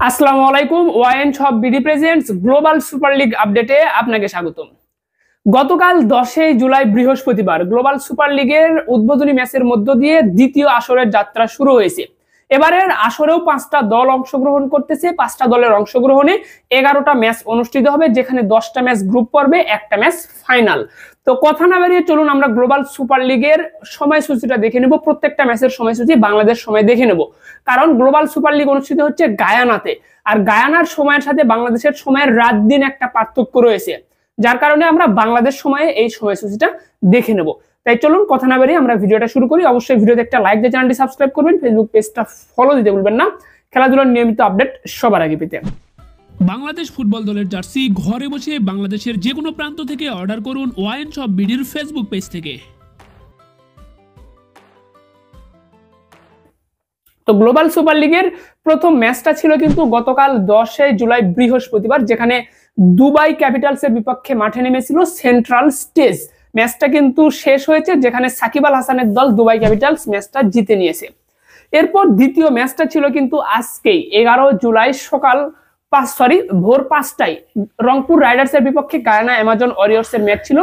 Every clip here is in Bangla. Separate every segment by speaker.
Speaker 1: আসসালামু আলাইকুম। Wine shop BD presents global super league আপডেটে আপনাকে স্বাগতম। গতকাল 10 জুলাই বৃহস্পতিবার গ্লোবাল সুপার লিগের উদ্বোধনী ম্যাচের মধ্য দিয়ে দ্বিতীয় আসরের যাত্রা শুরু হয়েছে। এবারের আসরেও 5টা দল অংশগ্রহণ করতেছে। 5টা দলের অংশগ্রহণে 11টা ম্যাচ অনুষ্ঠিত হবে, যেখানে 10টা ম্যাচ গ্রুপ পর্বে, একটা ম্যাচ ফাইনাল। তো কথা না বাড়িয়ে চলুন আমরা গ্লোবাল সুপার লিগের সময়সূচিটা দেখে নেব। প্রত্যেকটা ম্যাচের সময়সূচি বাংলাদেশ সময় দেখে নেব, কারণ গ্লোবাল সুপার লিগ অনুষ্ঠিত হচ্ছে গায়ানাতে, আর গায়ানার সময়ের সাথে বাংলাদেশের সময়ের রাত দিন একটা পার্থক্য রয়েছে, যার কারণে আমরা বাংলাদেশ সময়ে এই সময়সূচিটা দেখে নেব। তাই চলুন কথা না বেরিয়ে আমরা ভিডিওটা শুরু করি। অবশ্যই ভিডিওতে একটা লাইক দিয়ে চ্যানেলটি সাবস্ক্রাইব করবেন, ফেসবুক পেজটা ফলো দিতে ভুলবেন না খেলাধুলার নিয়মিত আপডেট সবার আগে পেতে।
Speaker 2: বাংলাদেশ ফুটবল দলের জার্সি ঘরে বসে বাংলাদেশের যে কোনো প্রান্ত থেকে অর্ডার করুন ওয়াইন শপ বিডির ফেসবুক পেজ থেকে।
Speaker 1: তো গ্লোবাল সুপার লিগের প্রথম ম্যাচটা ছিল কিন্তু গতকাল 10 জুলাই বৃহস্পতিবার, যেখানে দুবাই ক্যাপিটালসের বিপক্ষে মাঠে নেমেছিল সেন্ট্রাল স্টেজ। ম্যাচটা কিন্তু শেষ হয়েছে, যেখানে সাকিব আল হাসানের দল দুবাই ক্যাপিটালস ম্যাচটা জিতে নিয়েছে। এরপর দ্বিতীয় ম্যাচটা ছিল কিন্তু আজকেই 11 জুলাই ভোর 5টায় রংপুর রাইডার্সের বিপক্ষে গায়ানা অ্যামাজন ওয়ারিয়র্সের ম্যাচ ছিল,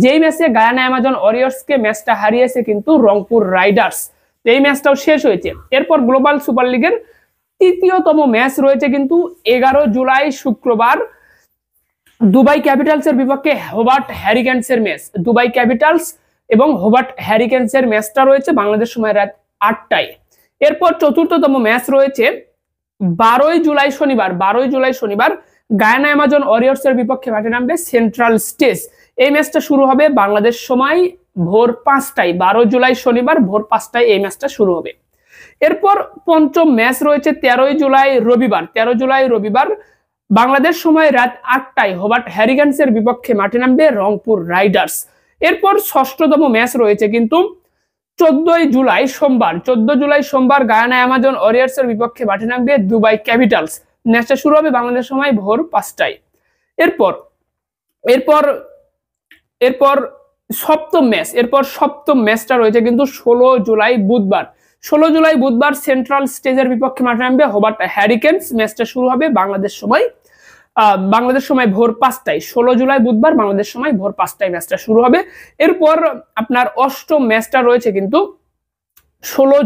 Speaker 1: যেই ম্যাচে গায়ানা অ্যামাজন ওয়ারিয়র্সকে ম্যাচটা হারিয়েছে কিন্তু রংপুর রাইডার্স। এই ম্যাচটাও শেষ হয়েছে। এরপর গ্লোবাল সুপার লিগের তৃতীয়তম ম্যাচ রয়েছে কিন্তু 11 জুলাই শুক্রবার দুবাই ক্যাপিটালসের বিপক্ষে হোবার্ট হ্যারিকেন্সের ম্যাচ। দুবাই ক্যাপিটালস এবং হোবার্ট হ্যারিকেন্সের ম্যাচটা রয়েছে বাংলাদেশ সময় রাত 8টায়। এরপর চতুর্থতম ম্যাচ রয়েছে 12 জুলাই শনিবার গায়ানা অ্যামাজন ওয়ারিয়র্সের বিপক্ষে মাঠে নামবে সেন্ট্রাল স্টেজ। এই ম্যাচটা শুরু হবে বাংলাদেশ সময় ভোর 5টায়। 12 জুলাই শনিবার ভোর 5টায় এই ম্যাচটা শুরু হবে। এরপর পঞ্চম ম্যাচ রয়েছে 13 জুলাই রবিবার বাংলাদেশ সময় রাত 8টায় হোবার্ট হ্যারিকেন্সের বিপক্ষে মাঠে নামবে রংপুর রাইডার্স। এরপর ষষ্ঠতম ম্যাচ রয়েছে কিন্তু 14 জুলাই সোমবার গায়ানা অ্যামাজন ওয়ারিয়র্সের বিপক্ষে মাঠে নামবে দুবাই ক্যাপিটালস। ম্যাচটা শুরু হবে বাংলাদেশ সময় ভোর 5টায়। এরপর সপ্তম ম্যাচটা রয়েছে কিন্তু 16 জুলাই বুধবার সেন্ট্রাল স্টেজের বিপক্ষে মাঠে নামবে হোবার্ট হ্যারিকেন্স। ম্যাচটা শুরু হবে বাংলাদেশ সময় ভোর 5টায়। 16 জুলাই বুধবার বাংলাদেশ সময় ভোর 5টায় ম্যাচটা শুরু হবে। এরপর আপনার অষ্টম ম্যাচটা রয়েছে কিন্তু 16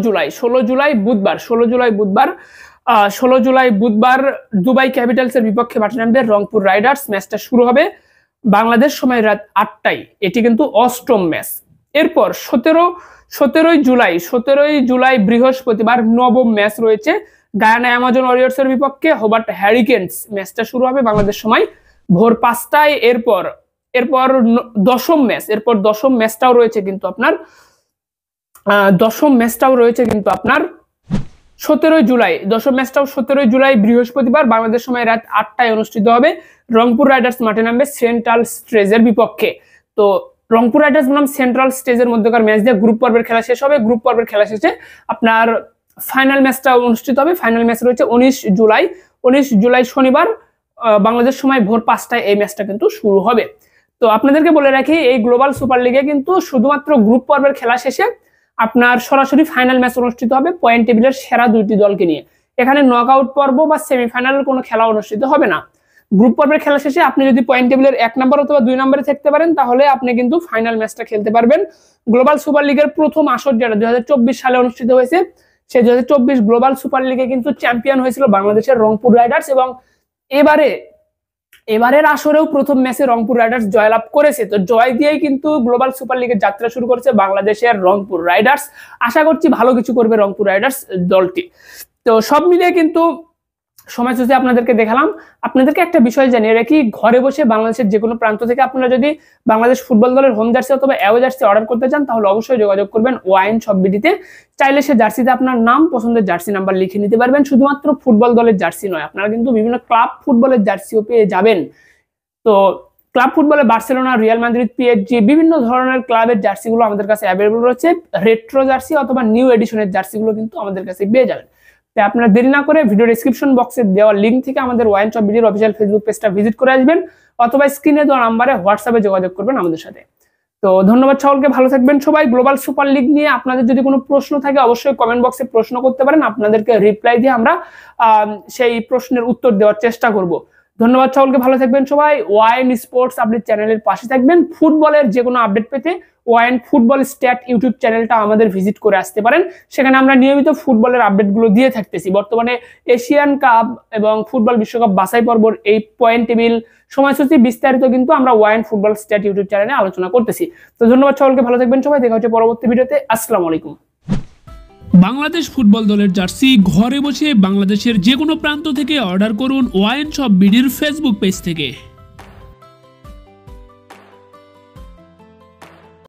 Speaker 1: জুলাই বুধবার দুবাই ক্যাপিটালসের বিপক্ষে মাঠে নামবে রংপুর রাইডার্স। ম্যাচটা শুরু হবে বাংলাদেশ সময় রাত 8টায়। এটি কিন্তু অষ্টম ম্যাচ। এরপর 17 জুলাই বৃহস্পতিবার নবম ম্যাচ রয়েছে গায়ানা অ্যামাজন ওয়ারিয়র্সের বিপক্ষে হোবার্ট হ্যারিকেন্স। ম্যাচটা শুরু হবে বাংলাদেশ সময় ভোর 5টায়। এরপর দশম ম্যাচটাও রয়েছে কিন্তু আপনার 17 জুলাই বৃহস্পতিবার বাংলাদেশ সময় রাত 8টায় অনুষ্ঠিত হবে। রংপুর রাইডার্স মাঠে নামবে সেন্ট্রাল স্টেজের বিপক্ষে। তো রংপুর রাইডার্স বনাম সেন্ট্রাল স্টেজের মধ্যকার ম্যাচ দিয়ে গ্রুপ পর্বের খেলা শেষ হবে। গ্রুপ পর্বের খেলা শেষে আপনার ফাইনাল ম্যাচটা অনুষ্ঠিত হবে। ফাইনাল ম্যাচ রয়েছে 19 জুলাই শনিবার বাংলাদেশ সময় ভোর 5টায় এই ম্যাচটা কিন্তু শুরু হবে। তো আপনাদেরকে বলে রাখি, এই গ্লোবাল সুপার লিগে কিন্তু শুধুমাত্র গ্রুপ পর্বের খেলা শেষে আপনার সরাসরি ফাইনাল ম্যাচ অনুষ্ঠিত হবে পয়েন্ট টেবিলের সেরা 2টি দলকে নিয়ে। এখানে নকআউট পর্ব বা সেমিফাইনালের কোনো খেলা অনুষ্ঠিত হবে না। গ্রুপ পর্বের খেলা শেষে আপনি যদি পয়েন্ট টেবিলের 1 নম্বর অথবা 2 নম্বরে থাকতে পারেন, তাহলে আপনি কিন্তু ফাইনাল ম্যাচটা খেলতে পারবেন। গ্লোবাল সুপার লিগের প্রথম আসর যেটা 2024 সালে অনুষ্ঠিত হয়েছে, সেই 2024 গ্লোবাল সুপার লিগে কিন্তু চ্যাম্পিয়ন হয়েছিল বাংলাদেশের রংপুর রাইডার্স, এবং এবারের আসরেও প্রথম ম্যাচে রংপুর রাইডার্স জয়লাভ করেছে। তো জয় দিয়েই কিন্তু গ্লোবাল সুপার লিগের যাত্রা শুরু করেছে বাংলাদেশের রংপুর রাইডার্স। আশা করছি ভালো কিছু করবে রংপুর রাইডার্স দলটি। তো সব মিলিয়ে কিন্তু সময়সূচি আপনাদেরকে দেখালাম। আপনাদেরকে একটা বিষয় জানিয়ে রাখি, ঘরে বসে বাংলাদেশের যে কোনো প্রান্ত থেকে আপনারা যদি বাংলাদেশ ফুটবল দলের হোম জার্সি অথবা অ্যাওয়ে জার্সি অর্ডার করতে চান, তাহলে অবশ্যই যোগাযোগ করবেন ওয়াইন শপ বিডিতে। চাইলে সে জার্সিতে আপনার নাম, পছন্দের জার্সি নাম্বার লিখে নিতে পারবেন। শুধুমাত্র ফুটবল দলের জার্সি নয়, আপনারা কিন্তু বিভিন্ন ক্লাব ফুটবলের জার্সিও পেয়ে যাবেন। তো ক্লাব ফুটবলে বার্সেলোনা, রিয়াল মাদ্রিদ, পিএসজি বিভিন্ন ধরনের ক্লাবের জার্সিগুলো আমাদের কাছে অ্যাভেলেবল রয়েছে। রেট্রো জার্সি অথবা নিউ এডিশনের জার্সিগুলো কিন্তু আমাদের কাছে পেয়ে যাবেন। তাই আপনারা দেরি না করে ভিডিও ডেসক্রিপশন বক্সে দেওয়া লিঙ্ক থেকে আমাদের ওয়াইন শপ বিডির অফিসিয়াল ফেসবুক পেজটা ভিজিট করে আসবেন, অথবা স্ক্রিনে দেওয়া নাম্বারে হোয়াটসঅ্যাপে যোগাযোগ করবেন আমাদের সাথে। তো তো ধন্যবাদ সকলকে, ভালো থাকবেন সবাই। গ্লোবাল সুপার লিগ নিয়ে আপনাদের যদি কোনো প্রশ্ন থাকে অবশ্যই কমেন্ট বক্সে প্রশ্ন করতে পারেন, আপনাদেরকে রিপ্লাই দিয়ে আমরা সেই প্রশ্নের উত্তর দেওয়ার চেষ্টা করব। ধন্যবাদ সকলকে, ভালো থাকবেন সবাই। ওয়াইন স্পোর্টস আপডেট চ্যানেলের পাশে থাকবেন। ফুটবলের যে কোনো আপডেট পেতে ওয়াইন ফুটবল স্ট্যাট ইউটিউব চ্যানেলটা আমাদের ভিজিট করে আসতে পারেন। সেখানে আমরা নিয়মিত ফুটবলের আপডেটগুলো দিয়ে থাকতেছি। বর্তমানে এশিয়ান কাপ এবং ফুটবল বিশ্বকাপ বাছাই পর্বর এই পয়েন্ট টেবিল সময়সূচি বিস্তারিত কিন্তু আমরা ওয়াইন ফুটবল স্ট্যাট ইউটিউব চ্যানেলে আলোচনা করতেছি। তো ধন্যবাদ সকলকে, ভালো থাকবেন সবাই। দেখা হচ্ছে পরবর্তী ভিডিওতে। আসসালামু আলাইকুম।
Speaker 2: বাংলাদেশ ফুটবল দলের জার্সি ঘরে বসে বাংলাদেশের যে কোনো প্রান্ত থেকে অর্ডার করুন ওয়াইন শপ বিডির ফেসবুক পেজ থেকে।